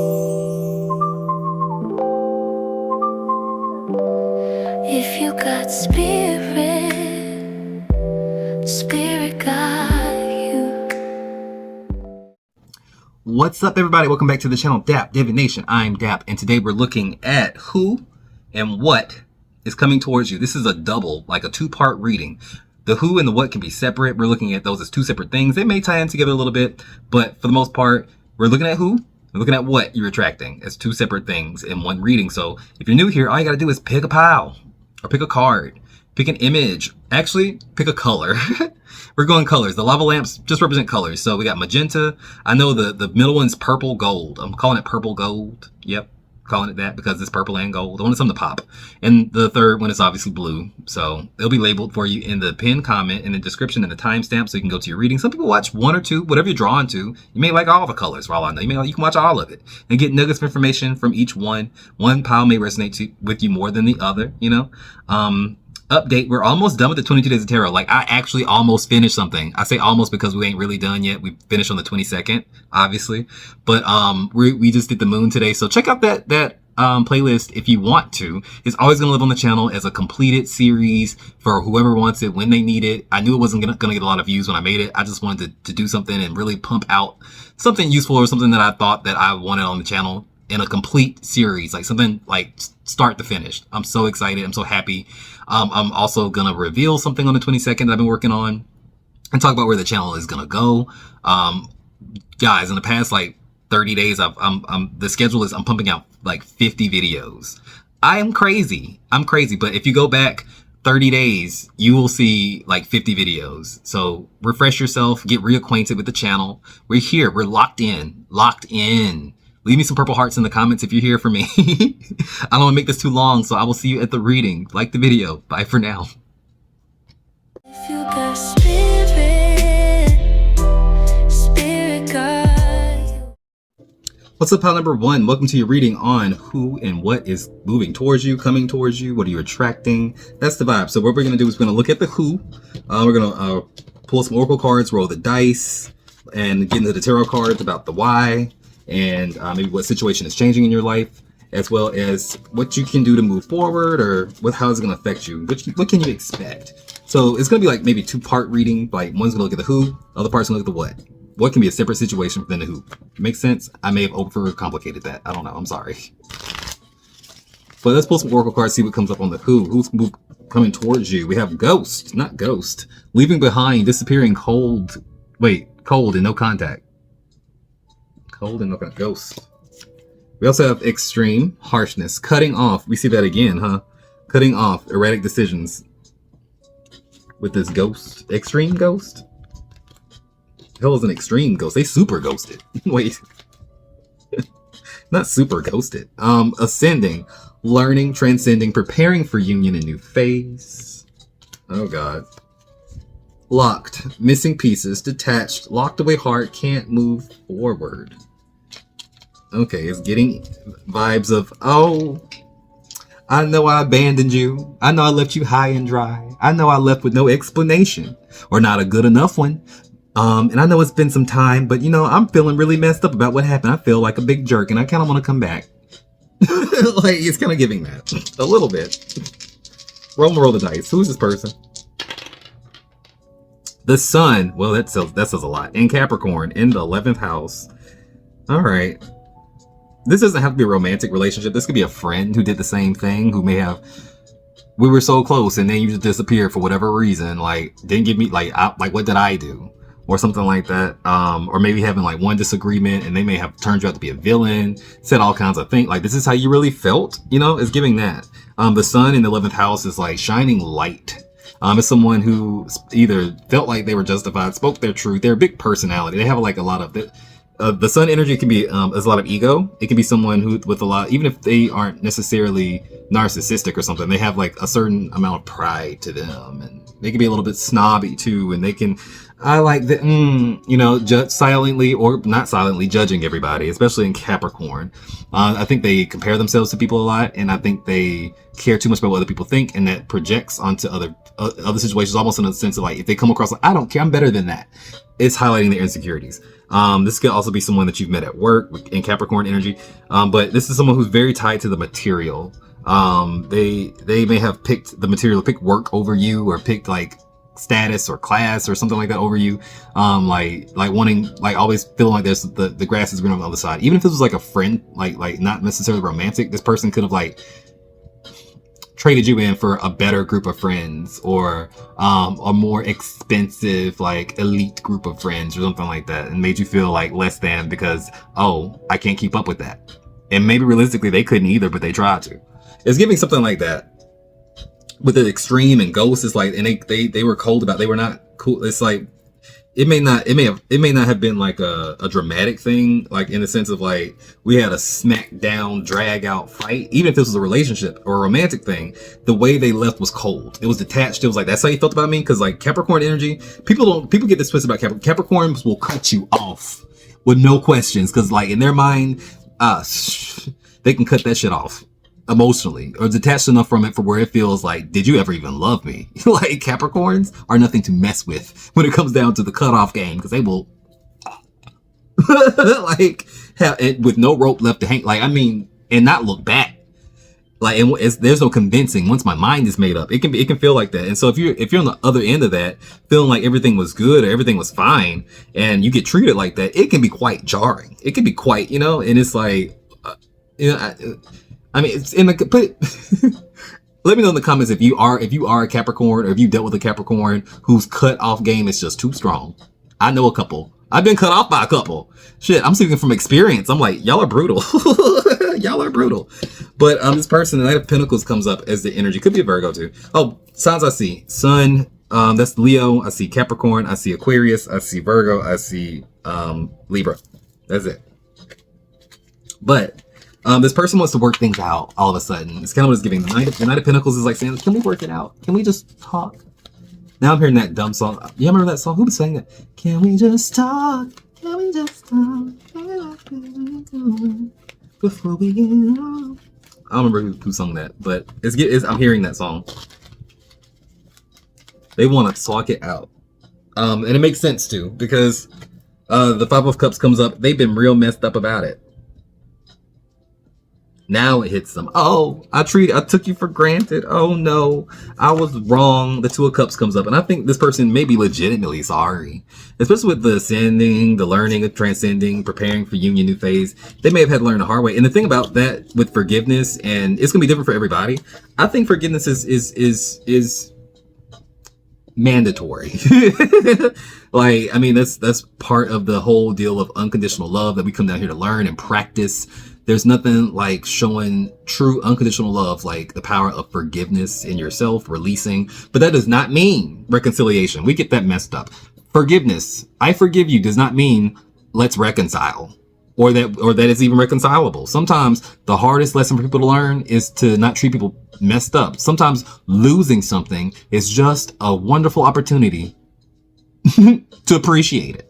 If you got spirit, spirit got you. What's up, everybody? Welcome back to the channel Dap Divination. I'm Dap, and today we're looking at who and what is coming towards you. This is a double, like a two-part reading. The who and the what can be separate. We're looking at those as two separate things. They may tie in together a little bit, but for the most part, we're looking at who and looking at what you're attracting as two separate things in one reading. So if you're new here, all you got to do is pick a pile or pick a card, pick an image, actually pick a color. We're going colors. The lava lamps just represent colors. So we got magenta. I know the middle one's purple gold. I'm calling it purple gold. Yep. Calling it that because it's purple and gold. I want something to pop. And the third one is obviously blue. So it'll be labeled for you in the pinned comment, in the description, and the timestamp so you can go to your reading. Some people watch one or two, whatever you're drawn to. You may like all the colors for all I know. You can watch all of it and get nuggets of information from each one. One pile may resonate with you more than the other, you know. Update, we're almost done with the 22 days of tarot. Like, I actually almost finished something. I say almost because we ain't really done yet. We finished on the 22nd, obviously, but we just did the moon today. So check out that playlist if you want to. It's always gonna live on the channel as a completed series for whoever wants it when they need it. I knew it wasn't gonna get a lot of views when I made it. I just wanted to do something and really pump out something useful or something that I thought that I wanted on the channel in a complete series, like something like start to finish. I'm so excited. I'm so happy. I'm also gonna reveal something on the 22nd that I've been working on and talk about where the channel is gonna go. Guys, in the past like 30 days, the schedule is I'm pumping out like 50 videos. I'm crazy, but if you go back 30 days, you will see like 50 videos. So refresh yourself, get reacquainted with the channel. We're here, we're locked in. Leave me some purple hearts in the comments if you're here for me. I don't want to make this too long, so I will see you at the reading. Like the video. Bye for now. If you got spirit got you. What's up, pile number one? Welcome to your reading on who and what is moving towards you, coming towards you. What are you attracting? That's the vibe. So what we're going to do is we're going to look at the who. We're going to pull some oracle cards, roll the dice, and get into the tarot cards about the why. And maybe what situation is changing in your life, as well as what you can do to move forward, or how is it going to affect you? What can you expect? So it's going to be like maybe two-part reading. Like one's going to look at the who, the other part's going to look at the what. What can be a separate situation than the who? Makes sense? I may have overcomplicated that. I don't know. I'm sorry. But let's pull some oracle cards, see what comes up on the who. Who's coming towards you? We have ghost, not ghost. Leaving behind, disappearing, cold. Wait, cold and no contact. Cold and looking at ghost. We also have extreme, harshness, cutting off. We see that again, huh? Cutting off, erratic decisions with this ghost. Extreme ghost? Hell is an extreme ghost. They super ghosted. Wait. Not super ghosted. Ascending, learning, transcending, preparing for union, a new phase. Oh God. Locked, missing pieces, detached, locked away heart, can't move forward. Okay, it's getting vibes of, oh, I know I abandoned you. I know I left you high and dry. I know I left with no explanation, or not a good enough one. And I know it's been some time, but you know, I'm feeling really messed up about what happened. I feel like a big jerk and I kind of want to come back. Like, it's kind of giving that a little bit. Roll the dice. Who's this person? The sun. Well, that says a lot. In Capricorn, in the 11th house. All right. This doesn't have to be a romantic relationship. This could be a friend who did the same thing, who may have, we were so close and then you just disappeared for whatever reason. Like, didn't give me, like what did I do? Or something like that. Or maybe having like one disagreement and they may have turned you out to be a villain, said all kinds of things. Like, this is how you really felt, you know, it's giving that. The sun in the 11th house is like shining light. It's someone who either felt like they were justified, spoke their truth. They're a big personality. They have like a lot of the sun energy can be, there's a lot of ego. It can be someone who with a lot, even if they aren't necessarily narcissistic or something, they have like a certain amount of pride to them, and they can be a little bit snobby too. And they can, I like the, judge silently or not silently judging everybody, especially in Capricorn. I think they compare themselves to people a lot, and I think they care too much about what other people think, and that projects onto other situations, almost in a sense of like, if they come across like, I don't care, I'm better than that. It's highlighting their insecurities. This could also be someone that you've met at work in Capricorn energy. But this is someone who's very tied to the material. They may have picked the material, picked work over you, or picked like status or class or something like that over you. Like wanting, like always feeling like there's the grass is green on the other side. Even if this was like a friend, like not necessarily romantic, this person could have like traded you in for a better group of friends, or a more expensive, like elite group of friends or something like that, and made you feel like less than because, oh, I can't keep up with that. And maybe realistically they couldn't either, but they tried to. It's giving something like that. With the extreme and ghosts, it's like, and they were cold about, they were not cool. It's like, it may not have been like a dramatic thing, like in the sense of like, we had a smack down, drag out fight. Even if this was a relationship or a romantic thing, the way they left was cold. It was detached. It was like, that's how you felt about me. Cause like Capricorn energy, people get this twisted about Capricorn. Capricorns will cut you off with no questions. Cause like in their mind, they can cut that shit off emotionally, or detached enough from it for where it feels like, did you ever even love me? Like Capricorns are nothing to mess with when it comes down to the cutoff game, because they will like have it with no rope left to hang, like, I mean, and not look back. Like, and there's no convincing. Once my mind is made up, it can feel like that. And so if you're on the other end of that, feeling like everything was good or everything was fine, and you get treated like that, it can be quite jarring. It can be quite, and it's like, I mean, it's in the, let me know in the comments if you are a Capricorn, or if you dealt with a Capricorn whose cut off game is just too strong. I know a couple. I've been cut off by a couple. Shit, I'm speaking from experience. I'm like, y'all are brutal. Y'all are brutal. But this person, the Knight of Pentacles comes up as the energy. Could be a Virgo too. Oh, signs I see. Sun, that's Leo. I see Capricorn. I see Aquarius. I see Virgo. I see Libra. That's it. But this person wants to work things out all of a sudden. It's kind of what it's giving. The Knight of Pentacles is like saying, can we work it out? Can we just talk? Now I'm hearing that dumb song. You remember that song? Who was saying that? Can we just talk? Can we just talk? Before we get on. I don't remember who sung that, but I'm hearing that song. They want to talk it out. And it makes sense too, because the Five of Cups comes up. They've been real messed up about it. Now it hits them. Oh, I took you for granted. Oh no, I was wrong. The Two of Cups comes up, and I think this person may be legitimately sorry, especially with the ascending, the learning of transcending, preparing for union, new phase. They may have had to learn the hard way. And the thing about that with forgiveness, and it's gonna be different for everybody. I think forgiveness is mandatory. Like, I mean, that's part of the whole deal of unconditional love that we come down here to learn and practice. There's nothing like showing true unconditional love, like the power of forgiveness in yourself, releasing. But that does not mean reconciliation. We get that messed up. Forgiveness, I forgive you, does not mean let's reconcile, or that it's even reconcilable. Sometimes the hardest lesson for people to learn is to not treat people messed up. Sometimes losing something is just a wonderful opportunity to appreciate it.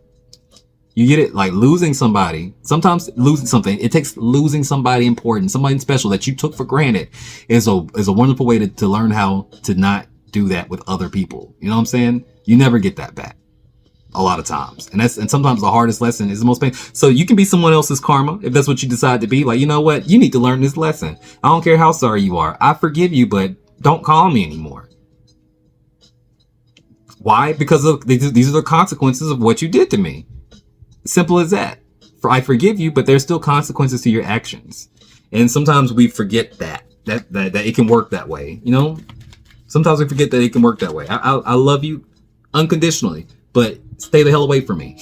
You get it? Like losing somebody. Sometimes losing something, it takes losing somebody important, somebody special that you took for granted is a wonderful way to learn how to not do that with other people. You know what I'm saying? You never get that back a lot of times. And sometimes the hardest lesson is the most painful. So you can be someone else's karma if that's what you decide to be. Like, you know what? You need to learn this lesson. I don't care how sorry you are. I forgive you, but don't call me anymore. Why? Because these are the consequences of what you did to me. Simple as that. I forgive you, but there's still consequences to your actions. And sometimes we forget that it can work that way. You know, sometimes we forget that it can work that way. I love you unconditionally, but stay the hell away from me.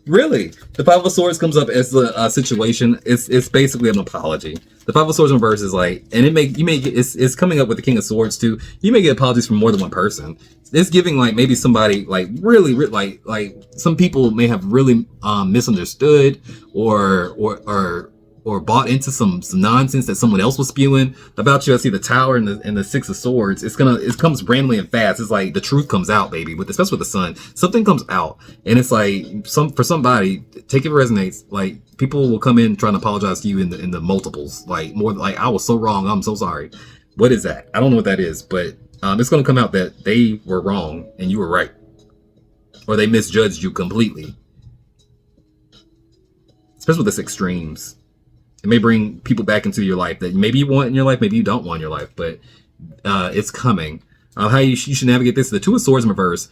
Really, the Five of Swords comes up as a situation. It's basically an apology. The Five of Swords in reverse is like, and it's coming up with the King of Swords too. You may get apologies from more than one person. It's giving like maybe somebody like really like some people may have really misunderstood or or bought into some nonsense that someone else was spewing about you. I see the Tower and the Six of Swords. It comes randomly and fast. It's like the truth comes out, baby. Especially with the Sun, something comes out, and it's like for somebody, take it if it resonates. Like people will come in trying to apologize to you in the multiples, like more like I was so wrong. I'm so sorry. What is that? I don't know what that is, but it's gonna come out that they were wrong and you were right, or they misjudged you completely. Especially with this extremes. It may bring people back into your life that maybe you want in your life, maybe you don't want in your life, but it's coming. How you should navigate this: the Two of Swords in reverse.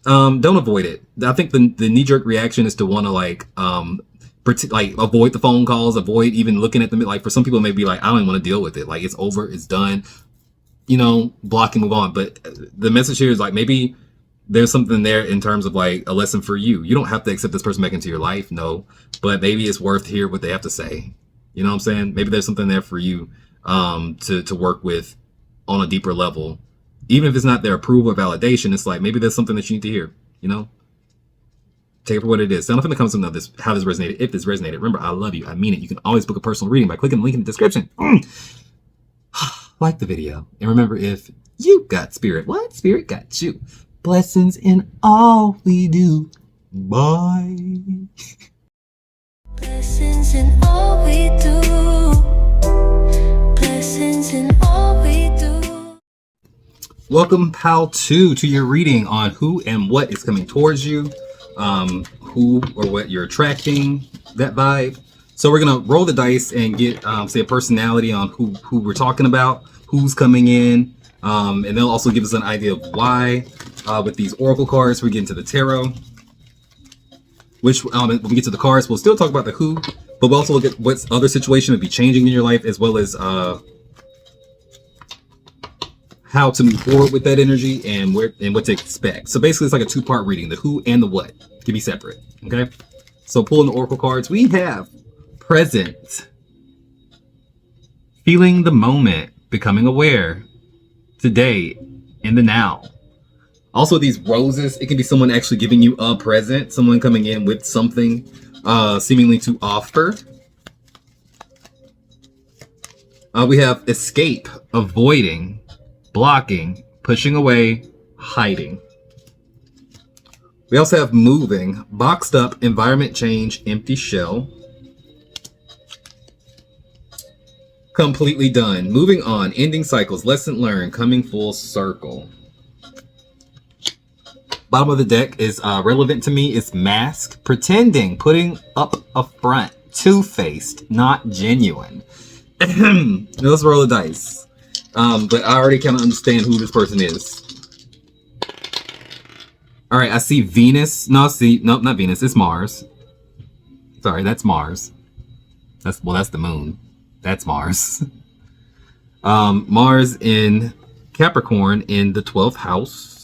Don't avoid it. I think the knee-jerk reaction is to want to like avoid the phone calls, avoid even looking at them. Like for some people, it may be like, I don't even want to deal with it. Like it's over, it's done. You know, block and move on. But the message here is like maybe there's something there in terms of like a lesson for you. You don't have to accept this person back into your life, no. But maybe it's worth to hear what they have to say. You know what I'm saying? Maybe there's something there for you to work with on a deeper level. Even if it's not their approval or validation, it's like maybe there's something that you need to hear, you know? Take it for what it is. So nothing that comes from this, how this resonated. If this resonated, remember, I love you. I mean it. You can always book a personal reading by clicking the link in the description. Like the video. And remember, if you got spirit, what? Spirit got you. Blessings in all we do. Bye. Blessings in all we do. Blessings in all we do. Welcome, pal 2, to your reading on who and what is coming towards you. Who or what you're attracting, that vibe. So we're gonna roll the dice and get say a personality on who we're talking about, who's coming in, and they'll also give us an idea of why. With these oracle cards, we get into the tarot. Which when we get to the cards, we'll still talk about the who, but we'll also look at what other situation would be changing in your life, as well as how to move forward with that energy and what to expect. So basically, it's like a 2-part reading. The who and the what can be separate. Okay. So pulling the oracle cards, we have present, feeling the moment, becoming aware, today, in the now. Also, these roses, it can be someone actually giving you a present, someone coming in with something seemingly to offer. We have escape, avoiding, blocking, pushing away, hiding. We also have moving, boxed up, environment change, empty shell. Completely done, moving on, ending cycles, lesson learned, coming full circle. Bottom of the deck is relevant to me. It's mask, pretending, putting up a front, two-faced, not genuine. Let's roll the dice. But I already kind of understand who this person is. All right, I see Venus. No, not Venus. It's Mars. Sorry, that's Mars. That's the moon. That's Mars. Mars in Capricorn in the 12th house.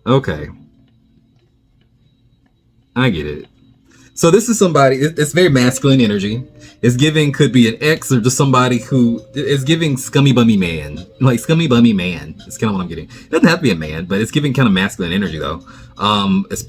Okay. I get it. So this is somebody, it's very masculine energy. It's giving, could be an ex or just somebody who is giving scummy bummy man. Like scummy bummy man. It's kind of what I'm getting. It doesn't have to be a man, but it's giving kind of masculine energy though.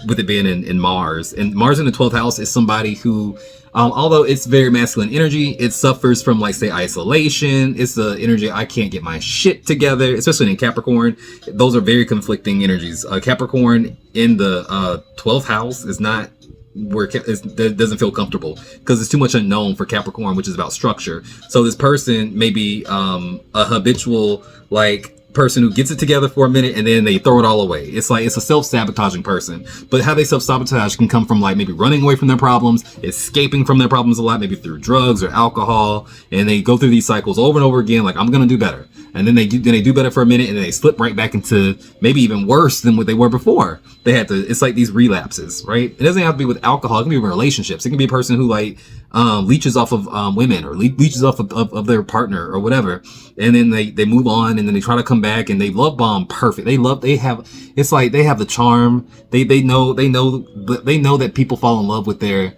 With it being in Mars. And Mars in the 12th house is somebody who, although it's very masculine energy, it suffers from like say isolation. It's the energy, I can't get my shit together, especially in Capricorn. Those are very conflicting energies. Capricorn in the 12th house is not where it doesn't feel comfortable because it's too much unknown for Capricorn, which is about structure. So this person may be a habitual like person who gets it together for a minute and then they throw it all away. It's like it's a self-sabotaging person, but how they self-sabotage can come from like maybe running away from their problems, escaping from their problems a lot, maybe through drugs or alcohol, and they go through these cycles over and over again like I'm gonna do better, and then they do better for a minute and then they slip right back into maybe even worse than what they were before. They had to, it's like these relapses, right? It doesn't have to be with alcohol, it can be with relationships. It can be a person who like leeches off of women or leeches off of their partner or whatever, and then they move on and then they try to come back and they love bomb perfect. It's like they have the charm. They know that people fall in love with their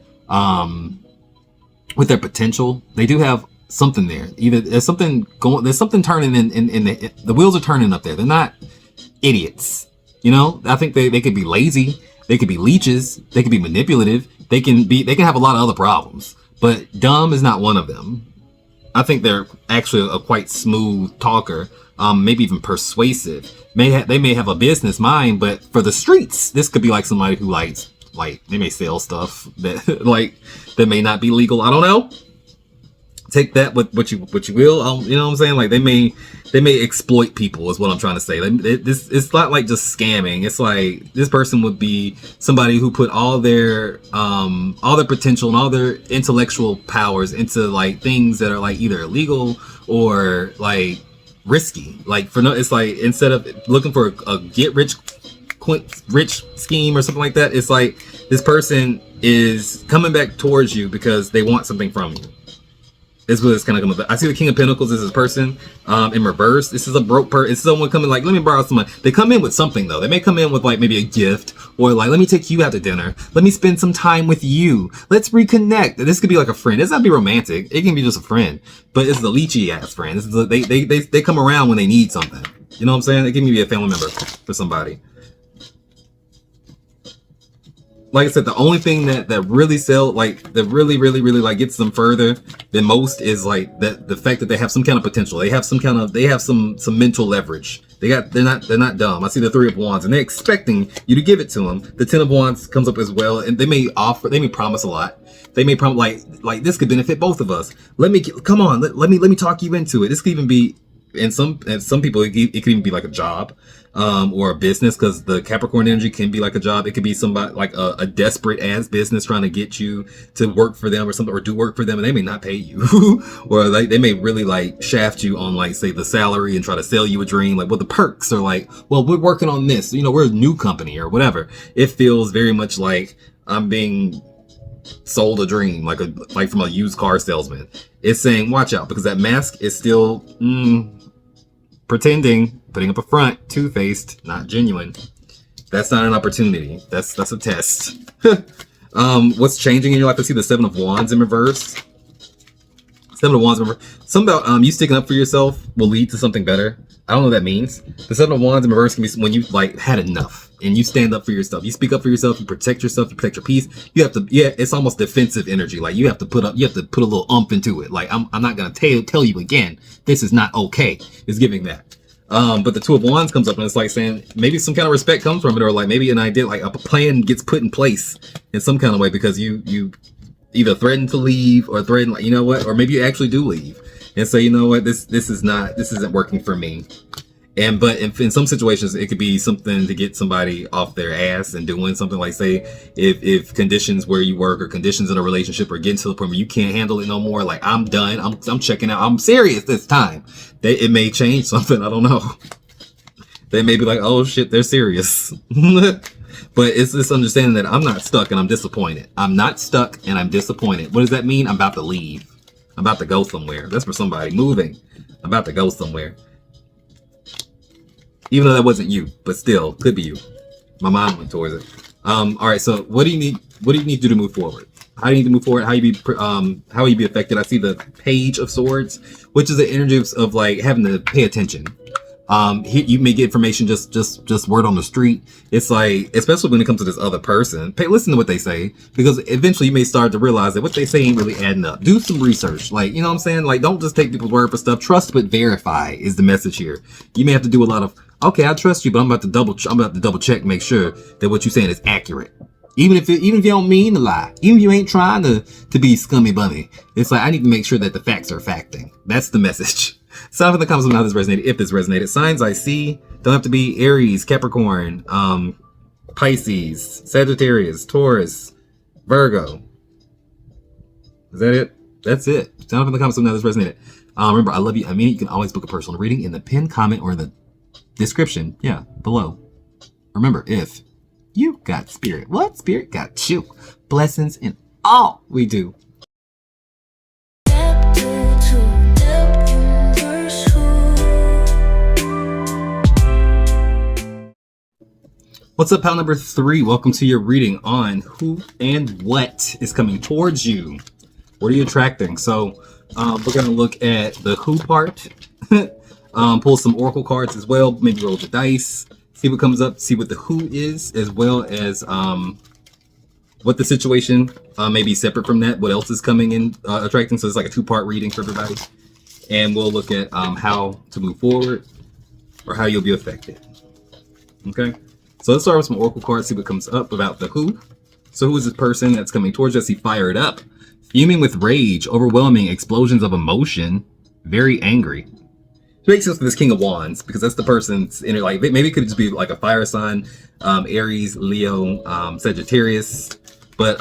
potential. They do have something there. Either there's something turning in the wheels are turning up there. They're not idiots. You know, I think they could be lazy. They could be leeches. They could be manipulative. They can have a lot of other problems. but dumb is not one of them. I think they're actually a quite smooth talker, maybe even persuasive. They may have a business mind, but for the streets, this could be like somebody who likes, like, they may sell stuff that like that may not be legal. I don't know. Take that with what you will. You know what I'm saying? Like they may exploit people is what I'm trying to say. It's not like just scamming. It's like this person would be somebody who put all their potential and all their intellectual powers into like things that are like either illegal or like risky. Like it's like instead of looking for a get rich scheme or something like that, it's like this person is coming back towards you because they want something from you. Is what it's kind of coming back. I see the King of Pentacles is this person in reverse. This is a broke person. It's someone coming like, let me borrow some money. They come in with something though. They may come in with like maybe a gift or like, let me take you out to dinner. Let me spend some time with you. Let's reconnect. This could be like a friend. It's not be romantic. It can be just a friend, but it's the leechy ass friend. This is they come around when they need something. You know what I'm saying? It can be a family member for somebody. Like I said, the only thing that really that really like gets them further than most is like the fact that they have some kind of potential. They have some mental leverage. They're not dumb. I see the Three of Wands and they're expecting you to give it to them. The Ten of Wands comes up as well, and they may promise a lot. They may promise like this could benefit both of us. Let me talk you into it. This could even be, and some people it could even be like a job or a business, because the Capricorn energy can be like a job. It could be somebody like a desperate ass business trying to get you to work for them or something, or do work for them, and they may not pay you or like they may really like shaft you on like say the salary and try to sell you a dream, like, well, the perks are like, well, we're working on this, you know, we're a new company or whatever. It feels very much like I'm being sold a dream, like from a used car salesman. It's saying watch out, because that mask is still pretending, putting up a front, two-faced, not genuine. That's not an opportunity. That's a test. What's changing in your life? I see the Seven of Wands in reverse. Seven of Wands in reverse. Something about you sticking up for yourself will lead to something better. I don't know what that means. The Seven of Wands in reverse can be when you like had enough and you stand up for yourself. You speak up for yourself. You protect yourself. You protect your peace. You have to. Yeah, it's almost defensive energy. Like you have to put a little oomph into it. Like I'm not gonna tell you again. This is not okay. It's giving that. But the Two of Wands comes up and it's like saying maybe some kind of respect comes from it, or like maybe an idea, like a plan gets put in place in some kind of way because you either threaten to leave or threaten, like, you know what, or maybe you actually do leave and say, you know what, this isn't working for me. But in some situations, it could be something to get somebody off their ass and doing something, like say if conditions where you work or conditions in a relationship are getting to the point where you can't handle it no more, like I'm done, I'm checking out, I'm serious this time. It may change something, I don't know. They may be like, oh shit, they're serious. But it's this understanding that I'm not stuck and I'm disappointed. I'm not stuck and I'm disappointed. What does that mean? I'm about to leave. I'm about to go somewhere. That's for somebody moving. I'm about to go somewhere. Even though that wasn't you, but still could be you. My mind went towards it. All right. So what do you need? What do you need to do to move forward? How do you need to move forward? How will you be affected? I see the Page of Swords, which is the energy of like having to pay attention. You may get information just word on the street. It's like, especially when it comes to this other person, listen to what they say, because eventually you may start to realize that what they say ain't really adding up. Do some research, like, you know what I'm saying? Like, don't just take people's word for stuff. Trust but verify is the message here. You may have to do a lot of, okay, I trust you, but I'm about to double check, make sure that what you're saying is accurate. Even if you don't mean to lie, even if you ain't trying to be scummy bummy, it's like, I need to make sure that the facts are facting. That's the message. Sign in the comments on how this resonated, if this resonated. Signs I see don't have to be Aries, Capricorn, Pisces, Sagittarius, Taurus, Virgo. Is that it? That's it. Sign up in the comments on how this resonated. Remember, I love you. I mean, you can always book a personal reading in the pinned comment or in the description, below. Remember, if you got spirit, what spirit got you? Blessings in all we do. What's up, pal number 3? Welcome to your reading on who and what is coming towards you. What are you attracting? So we're going to look at the who part, pull some oracle cards as well, maybe roll the dice, see what comes up, see what the who is, as well as what the situation may be separate from that, what else is coming in attracting. So it's like a two-part reading for everybody. And we'll look at how to move forward or how you'll be affected. Okay, so let's start with some oracle cards, see what comes up about the who. So who is this person that's coming towards us? He fired up, fuming with rage, overwhelming explosions of emotion, very angry. It makes sense for this King of Wands because that's the person's inner, like maybe it could just be like a fire sign, Aries, Leo, Sagittarius, but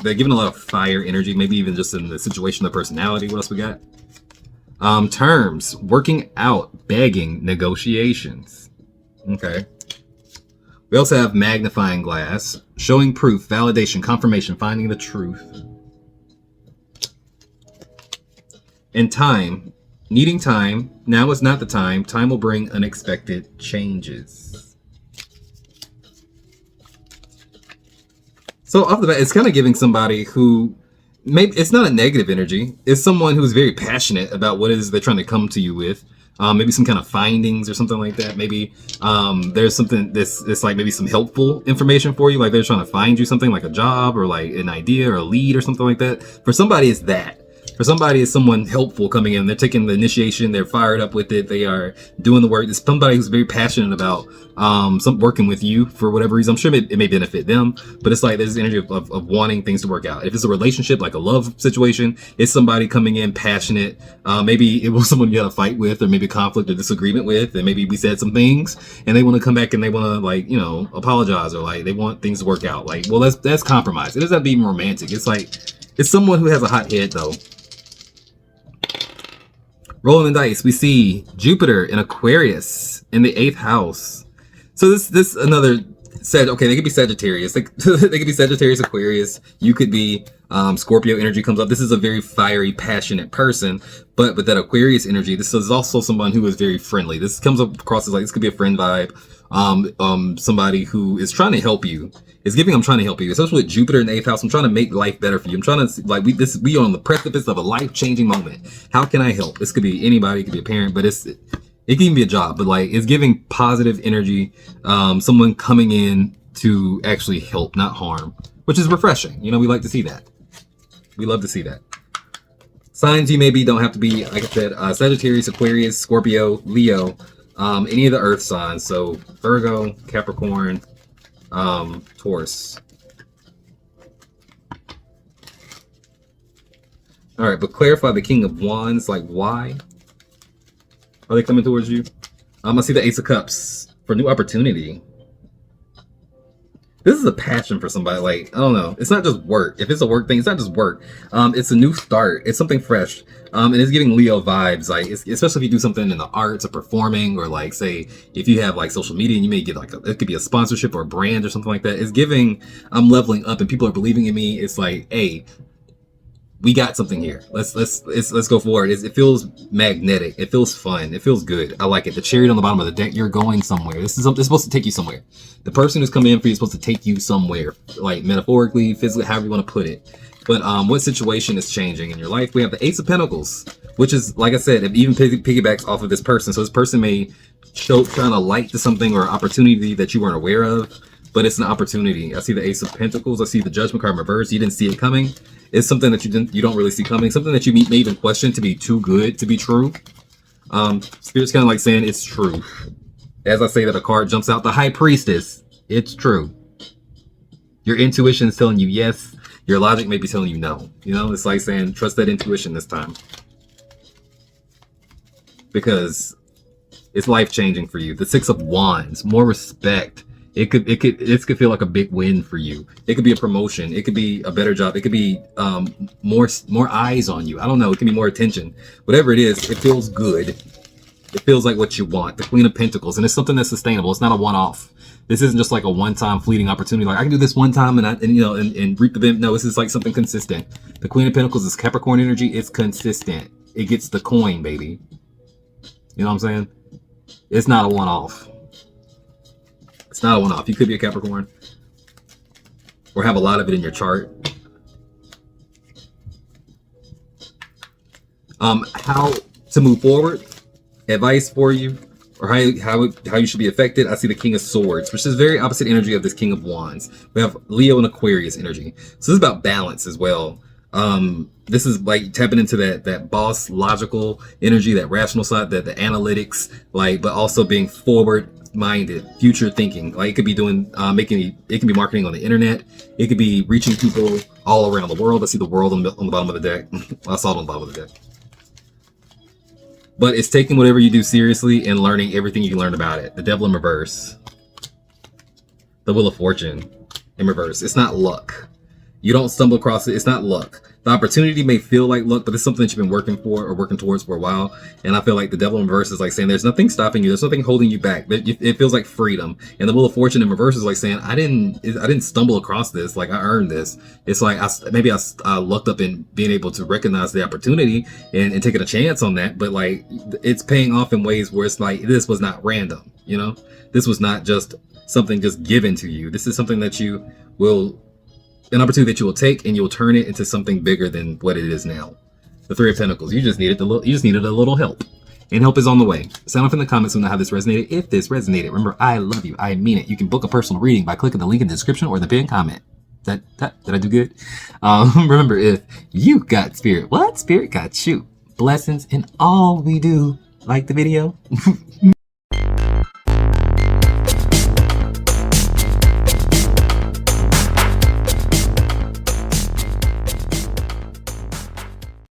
they're giving a lot of fire energy, maybe even just in the situation of the personality. What else we got? Terms, working out, begging, negotiations. Okay. We also have magnifying glass, showing proof, validation, confirmation, finding the truth. And time, needing time. Now is not the time. Time will bring unexpected changes. So off the bat, it's kind of giving somebody who, maybe it's not a negative energy. It's someone who's very passionate about what it is they're trying to come to you with. Maybe some kind of findings or something like that. Maybe there's something that's like maybe some helpful information for you. Like they're trying to find you something like a job or like an idea or a lead or something like that. For somebody, it's that. For somebody, it's someone helpful coming in. They're taking the initiation. They're fired up with it. They are doing the work. It's somebody who's very passionate about working with you for whatever reason. I'm sure it may benefit them, but it's like there's energy of wanting things to work out. If it's a relationship, like a love situation, it's somebody coming in passionate. Maybe it was someone you had a fight with, or maybe conflict or disagreement with, and maybe we said some things, and they want to come back and they want to like apologize, or like they want things to work out. Like, well, that's compromise. It doesn't have to be even romantic. It's like it's someone who has a hot head though. Rolling the dice, we see Jupiter in Aquarius in the 8th house. So this another said, okay, they could be Sagittarius. They could be Sagittarius, Aquarius. You could be Scorpio energy comes up. This is a very fiery, passionate person. But with that Aquarius energy, this is also someone who is very friendly. This comes up across as like this could be a friend vibe. Somebody who is trying to help you. It's giving I'm trying to help you, especially with Jupiter in the 8th house. I'm trying to make life better for you. I'm trying to like we are on the precipice of a life-changing moment. How can I help? This could be anybody, it could be a parent, but it can even be a job. But like it's giving positive energy. Someone coming in to actually help, not harm, which is refreshing. We like to see that. We love to see that. Signs you maybe don't have to be, like I said, Sagittarius, Aquarius, Scorpio, Leo, any of the Earth signs. So Virgo, Capricorn, Taurus. All right, but clarify the King of Wands. Like, why are they coming towards you? I see the Ace of Cups for new opportunity. This is a passion for somebody. Like, I don't know. It's not just work. If it's a work thing, it's not just work. It's a new start. It's something fresh. And it's giving Leo vibes. Like, especially if you do something in the arts or performing, or like, say, if you have like social media and you may get like, it could be a sponsorship or a brand or something like that. It's giving, I'm leveling up and people are believing in me. It's like, hey, we got something here. Let's go forward. It feels magnetic. It feels fun. It feels good. I like it. The chariot on the bottom of the deck. You're going somewhere. This is supposed to take you somewhere. The person who's coming in for you is supposed to take you somewhere, like metaphorically, physically, however you want to put it. But what situation is changing in your life? We have the Ace of Pentacles, which is, like I said, it even piggybacks off of this person. So this person may shine a light to something or opportunity that you weren't aware of, but it's an opportunity. I see the Ace of Pentacles. I see the Judgment card reversed. You didn't see it coming. It's something that you don't really see coming. Something that you may even question to be too good to be true. Spirit's kind of like saying it's true. As I say that a card jumps out, the High Priestess. It's true. Your intuition is telling you yes. Your logic may be telling you no. It's like saying trust that intuition this time, because it's life changing for you. The Six of Wands, more respect. It could feel like a big win for you. It could be a promotion. It could be a better job. It could be more eyes on you. I don't know. It can be more attention. Whatever it is, it feels good. It feels like what you want. The Queen of Pentacles, and it's something that's sustainable. It's not a one-off. This isn't just like a one-time fleeting opportunity. Like I can do this one time and reap the benefit. No, this is like something consistent. The Queen of Pentacles is Capricorn energy. It's consistent. It gets the coin, baby. You know what I'm saying? It's not a one-off. It's not a one-off. You could be a Capricorn or have a lot of it in your chart. How to move forward, advice for you, or how you should be affected, I see the King of Swords, which is very opposite energy of this King of Wands. We have Leo and Aquarius energy. So this is about balance as well. This is like tapping into that boss logical energy, that rational side, that the analytics, like, but also being forward minded, future thinking. Like, it could be doing it can be marketing on the internet, it could be reaching people all around the world. I see the world on the bottom of the deck. I saw it on the bottom of the deck. But it's taking whatever you do seriously and learning everything you can learn about it. The Devil in reverse, the Wheel of Fortune in reverse. It's not luck. You don't stumble across it. It's not luck. The opportunity may feel like luck, but it's something that you've been working for or working towards for a while. And I feel like the Devil in reverse is like saying there's nothing stopping you. There's nothing holding you back. It feels like freedom. And the Wheel of Fortune in reverse is like saying I didn't stumble across this. Like, I earned this. It's like I lucked up in being able to recognize the opportunity and taking a chance on that. But like, it's paying off in ways where it's like this was not random. You know, this was not just something just given to you. This is something that you will. An opportunity that you will take and you'll turn it into something bigger than what it is now. The Three of Pentacles. You just needed a little help, and help is on the way. Sound off in the comments and know how this resonated. If this resonated, remember, I love you. I mean it. You can book a personal reading by clicking the link in the description or the pinned comment. Did I do good? Remember, if you got spirit, what spirit got you? Blessings in all we do. Like the video.